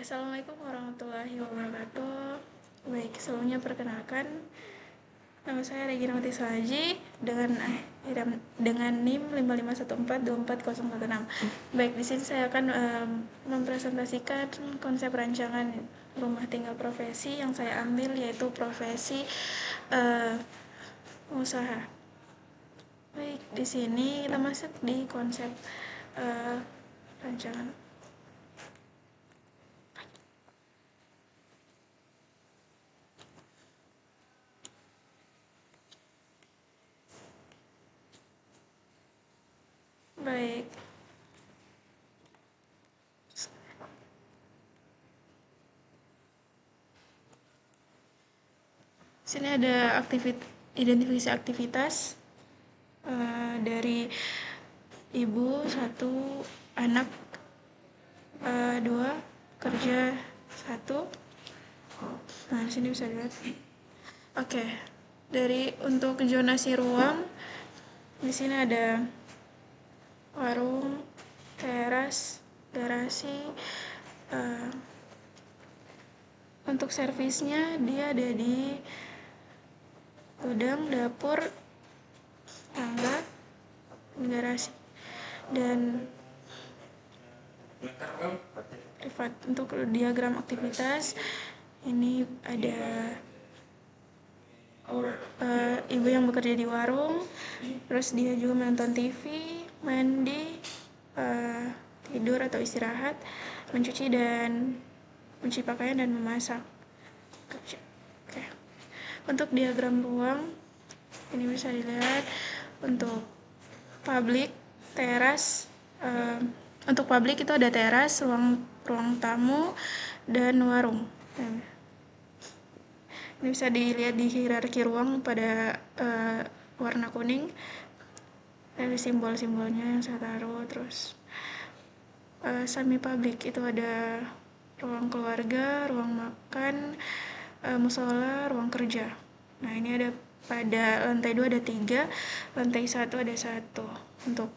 Assalamualaikum warahmatullahi wabarakatuh. Baik, sebelumnya perkenalkan, nama saya Regina Mutisaji dengan NIM 551424016. Baik, di sini saya akan mempresentasikan konsep rancangan rumah tinggal profesi yang saya ambil, yaitu profesi usaha. Baik, di sini kita masuk di konsep rancangan. Baik. Sini ada identifikasi aktivitas dari ibu 1, anak 2, kerja 1. Nah, di sini bisa dilihat. Oke. Untuk zonasi ruang, di sini ada warung, teras, garasi. Untuk servisnya dia ada di gudang, dapur, tangga, garasi, dan privat. Untuk diagram aktivitas, ini ada ibu yang bekerja di warung, terus dia juga menonton TV, mandi, tidur atau istirahat, mencuci pakaian dan memasak. Kerja. Oke. Untuk diagram ruang, ini bisa dilihat untuk publik, teras. Untuk publik itu ada teras, ruang tamu, dan warung. Ini bisa dilihat di hierarki ruang pada warna kuning. Dari simbol-simbolnya yang saya taruh. Terus semi publik itu ada ruang keluarga, ruang makan, musola, ruang kerja. Nah, ini ada pada lantai 2 ada 3, lantai 1 ada 1 untuk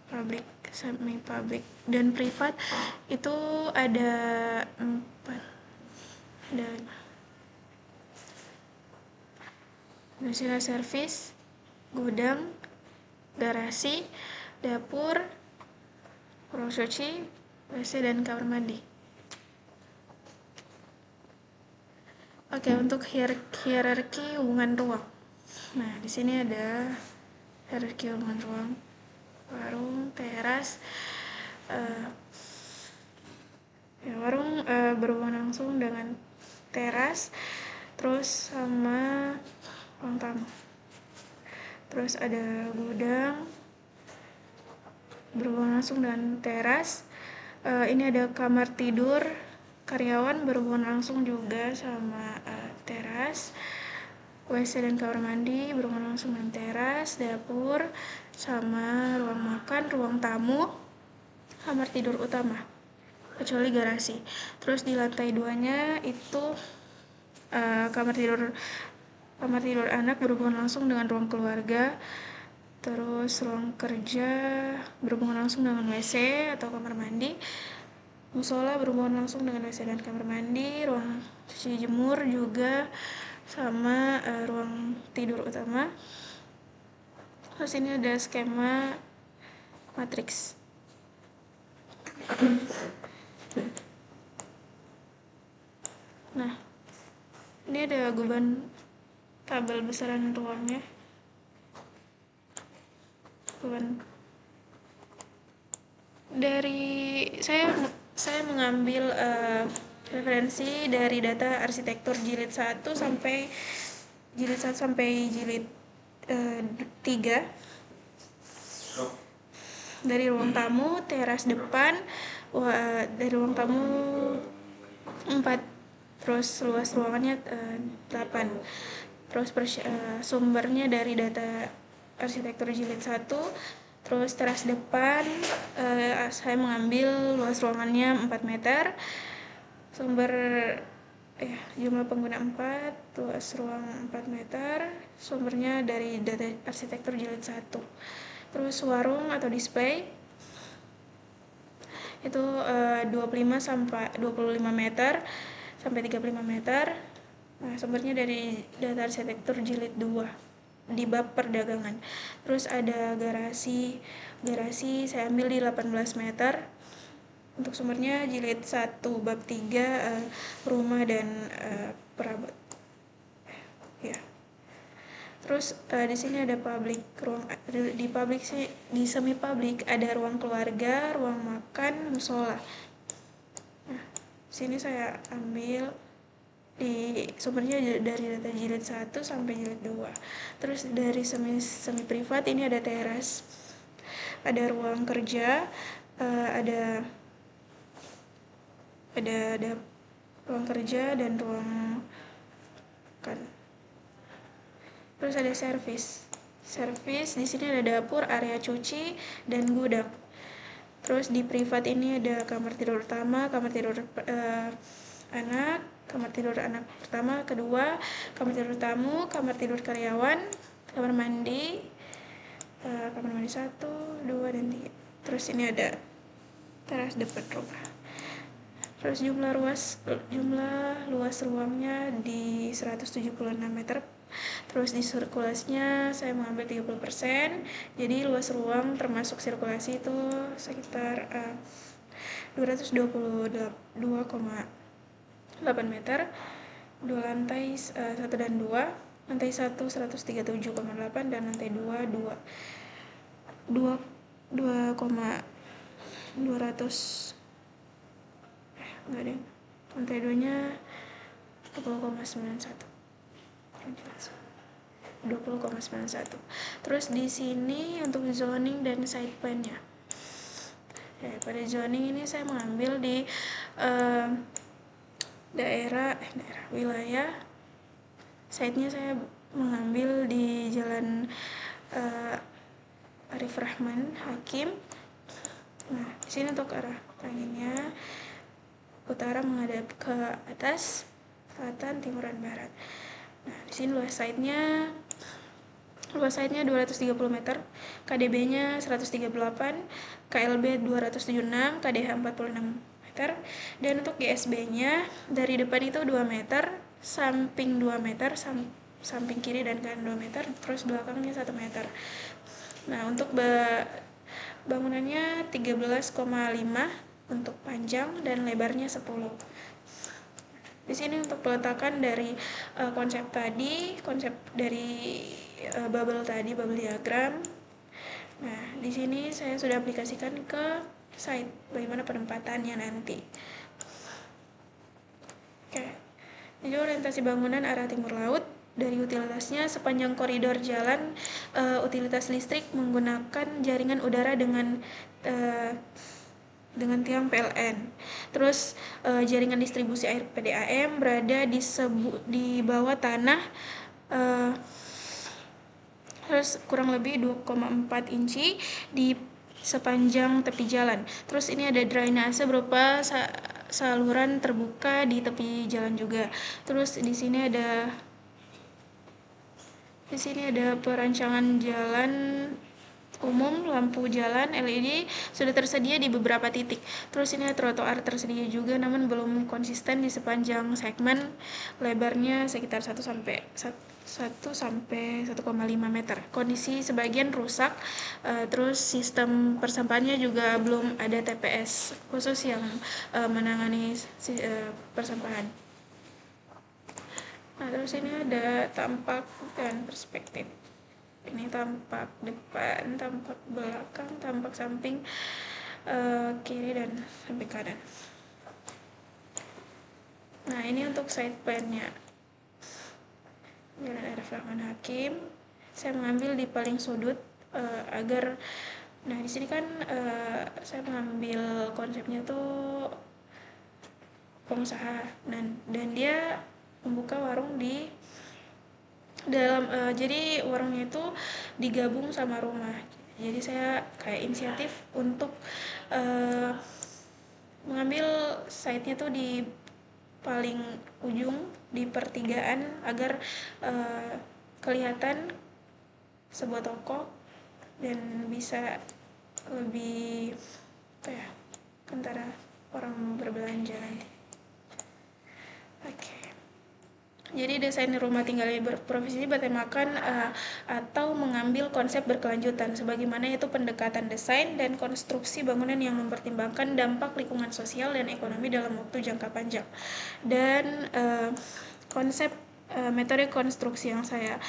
publik, semi publik. Dan privat itu ada 4. Ada 5. Di sini servis, gudang, garasi, dapur, ruang cuci, WC, dan kamar mandi. Oke, untuk hierarki hubungan ruang. Nah, di sini ada hierarki hubungan ruang. Warung, teras. Warung berhubungan langsung dengan teras, terus sama ruang tamu. Terus ada gudang, berhubungan langsung dengan teras. Ini ada kamar tidur karyawan, berhubungan langsung juga sama teras. WC dan kamar mandi berhubungan langsung dengan teras. Dapur sama ruang makan, ruang tamu, kamar tidur utama, kecuali garasi. Terus di lantai 2-nya itu kamar tidur anak berhubungan langsung dengan ruang keluarga. Terus ruang kerja berhubungan langsung dengan WC atau kamar mandi. Musola berhubungan langsung dengan WC dan kamar mandi. Ruang cuci jemur juga sama ruang tidur utama. Terus ini ada skema matriks. Nah, ini ada tabel besaran ruangnya. Dari saya mengambil referensi dari data arsitektur jilid 1 sampai jilid 3. Dari ruang tamu, teras depan, dari ruang tamu 4, terus luas ruangannya 8. Terus sumbernya dari data arsitektur jilid 1. Terus teras depan saya mengambil luas ruangannya 4 meter. Sumber jumlah pengguna 4, luas ruang 4 meter. Sumbernya dari data arsitektur jilid 1. Terus warung atau display itu 25 sampai 25 meter sampai 35 meter. Nah, sumbernya dari data arsitektur jilid 2 di bab perdagangan. Terus ada garasi saya ambil di 18 meter. Untuk sumbernya jilid 1 bab 3 rumah dan perabot. Ya. Terus di sini ada di publik sih, di semi publik ada ruang keluarga, ruang makan, musola. Nah, sini saya ambil di sumbernya dari data jilid 1 sampai jilid 2. Terus dari semi privat ini ada teras, ada ruang kerja, ada ruang kerja dan ruang kan. Terus ada servis di sini ada dapur, area cuci dan gudang. Terus di privat ini ada kamar tidur utama, kamar tidur anak, kamar tidur anak pertama, kedua, kamar tidur tamu, kamar tidur karyawan, kamar mandi 1, 2, dan 3. Terus ini ada teras depan rumah. Terus jumlah luas ruangnya di 176 meter. Terus di sirkulasinya saya mengambil 30%. Jadi luas ruang termasuk sirkulasi itu sekitar 222,8 meter. Dua lantai 1 dan 2. Lantai 1 137,8 dan lantai 2 2,200 enggak deh, lantai 2 nya 20,91. Terus di sini untuk zoning dan site plan-nya. Ya, pada zoning ini saya mengambil di daerah wilayah. Site-nya saya mengambil di Jalan Arif Rahman Hakim. Nah, di sini untuk arah anginnya utara menghadap ke atas, selatan, timur, dan barat. Nah, di sini luas site-nya 230 meter, KDB-nya 138, KLB 276, KDH 46 meter, dan untuk GSB-nya dari depan itu 2 meter, samping 2 meter, samping kiri dan kanan 2 meter, terus belakangnya 1 meter. Nah, untuk bangunannya 13,5 untuk panjang dan lebarnya 10. Di sini untuk peletakan dari konsep dari bubble diagram. Nah, di sini saya sudah aplikasikan ke site bagaimana penempatannya nanti. Oke. Jadi orientasi bangunan arah timur laut. Dari utilitasnya sepanjang koridor jalan utilitas listrik menggunakan jaringan udara dengan tiang PLN. Terus jaringan distribusi air PDAM berada di bawah tanah, terus kurang lebih 2,4 inci di sepanjang tepi jalan. Terus ini ada drainase berupa saluran terbuka di tepi jalan juga. Terus di sini ada perancangan jalan umum, lampu jalan LED sudah tersedia di beberapa titik. Terus ini trotoar tersedia juga namun belum konsisten di sepanjang segmen, lebarnya sekitar 1 sampai 1,5 meter. Kondisi sebagian rusak, terus sistem persampahannya juga belum ada TPS khusus yang menangani persampahan. Nah, terus ini ada tampak dan perspektif. Ini tampak depan, tampak belakang, tampak samping, kiri dan samping kanan. Nah, ini untuk side plan-nya. Jalan Arif Rahman Hakim. Saya mengambil di paling sudut agar, nah di sini kan saya mengambil konsepnya tuh pengusaha dan dia membuka warung di dalam, jadi warungnya itu digabung sama rumah. Jadi saya kayak inisiatif untuk mengambil site-nya tuh di paling ujung di pertigaan agar kelihatan sebuah toko dan bisa lebih antara orang berbelanja nanti. Oke. Jadi desain rumah tinggal ini berprofesi bertemakan atau mengambil konsep berkelanjutan, sebagaimana yaitu pendekatan desain dan konstruksi bangunan yang mempertimbangkan dampak lingkungan sosial dan ekonomi dalam waktu jangka panjang. Dan konsep metode konstruksi yang saya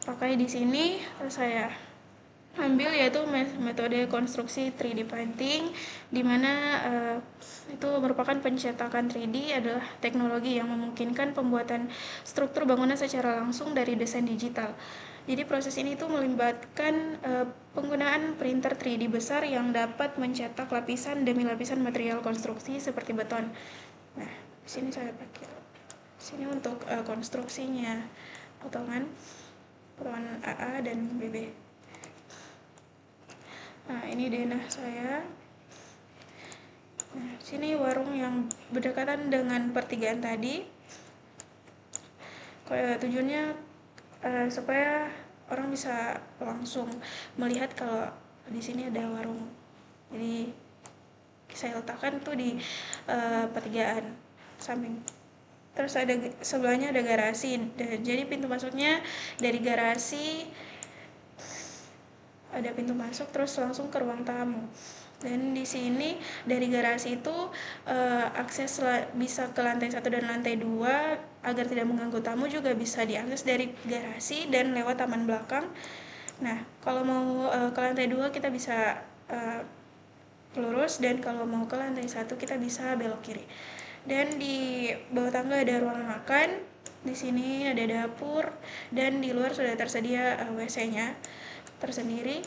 pakai di sini saya ambil yaitu metode konstruksi 3D printing, di mana itu merupakan pencetakan 3D adalah teknologi yang memungkinkan pembuatan struktur bangunan secara langsung dari desain digital. Jadi proses ini tuh melibatkan penggunaan printer 3D besar yang dapat mencetak lapisan demi lapisan material konstruksi seperti beton. Nah, di sini saya pakai. Sini untuk konstruksinya potongan AA dan BB. Nah, ini denah saya. Nah, sini warung yang berdekatan dengan pertigaan tadi. Tujuannya supaya orang bisa langsung melihat kalau di sini ada warung. Jadi saya letakkan tuh di pertigaan samping. Terus ada sebelahnya ada garasi. Jadi pintu masuknya dari garasi, ada pintu masuk terus langsung ke ruang tamu. Dan di sini dari garasi itu akses bisa ke lantai 1 dan lantai 2 agar tidak mengganggu tamu, juga bisa diakses dari garasi dan lewat taman belakang. Nah, kalau mau ke lantai 2 kita bisa lurus, dan kalau mau ke lantai 1 kita bisa belok kiri. Dan di bawah tangga ada ruang makan. Di sini ada dapur, dan di luar sudah tersedia WC-nya tersendiri.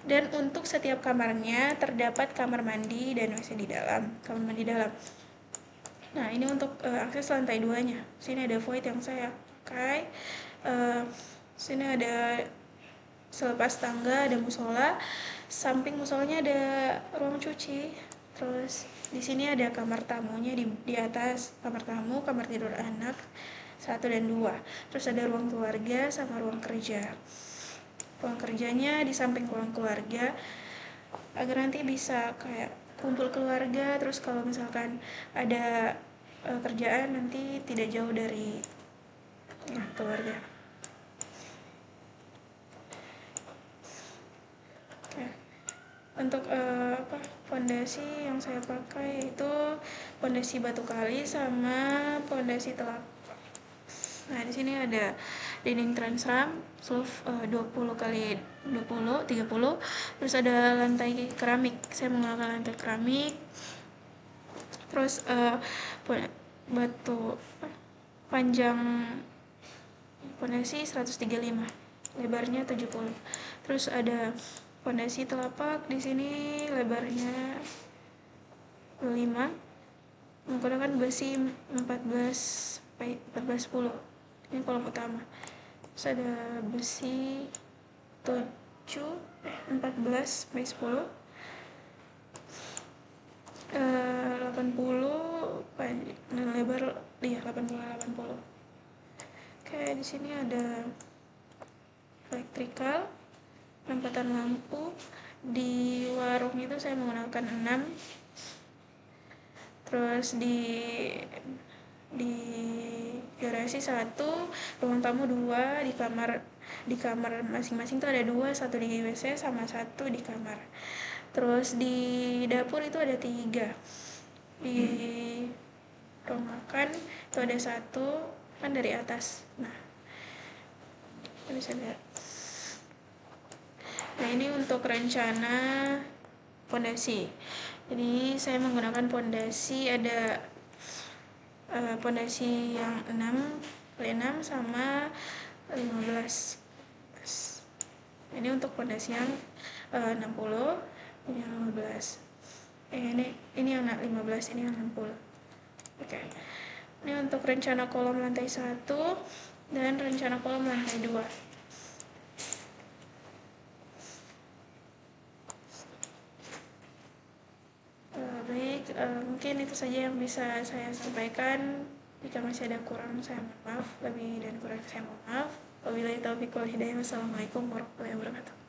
Dan untuk setiap kamarnya terdapat kamar mandi dan WC di dalam, kamar mandi dalam. Nah, ini untuk akses lantai 2-nya. Sini ada void yang saya pakai. Sini ada selepas tangga ada musola. Samping musolanya ada ruang cuci. Terus di sini ada kamar tamunya di atas, kamar tamu, kamar tidur anak 1 dan 2. Terus ada ruang keluarga sama ruang kerja. Ruang kerjanya di samping ruang keluarga agar nanti bisa kayak kumpul keluarga. Terus kalau misalkan ada kerjaan nanti tidak jauh dari keluarga. Oke. Untuk fondasi yang saya pakai itu fondasi batu kali sama fondasi telapak. Nah, di sini ada dinding transram self 20 kali 20 30. Terus ada lantai keramik. Saya menggunakan lantai keramik. Terus batu panjang fondasi 135, lebarnya 70. Terus ada fondasi telapak di sini lebarnya 5, menggunakan besi 14 10. Ini kolom utama. Terus ada besi 14 by 10, 80 dan lebar 80. Oke, di sini ada elektrikal, penempatan lampu. Di warung itu saya menggunakan 6. Terus di garasi 1, ruang tamu 2, di kamar masing-masing tuh ada 2, 1 di WC sama 1 di kamar. Terus di dapur itu ada 3. Di ruang makan itu ada 1 kan dari atas. Nah, kita bisa lihat. Nah, ini untuk rencana fondasi. Jadi saya menggunakan fondasi, ada fondasi yang 6x6 sama 15. Ini untuk fondasi yang 60, ini yang 15. Ini yang 15, ini yang 60. Oke. Ini untuk rencana kolom lantai 1 dan rencana kolom lantai 2. Baik, mungkin itu saja yang bisa saya sampaikan. Jika masih ada kurang, saya mohon maaf. Lebih dan kurang saya mohon maaf. Wabillahi taufiq wal hidayah. Wassalamualaikum warahmatullahi wabarakatuh.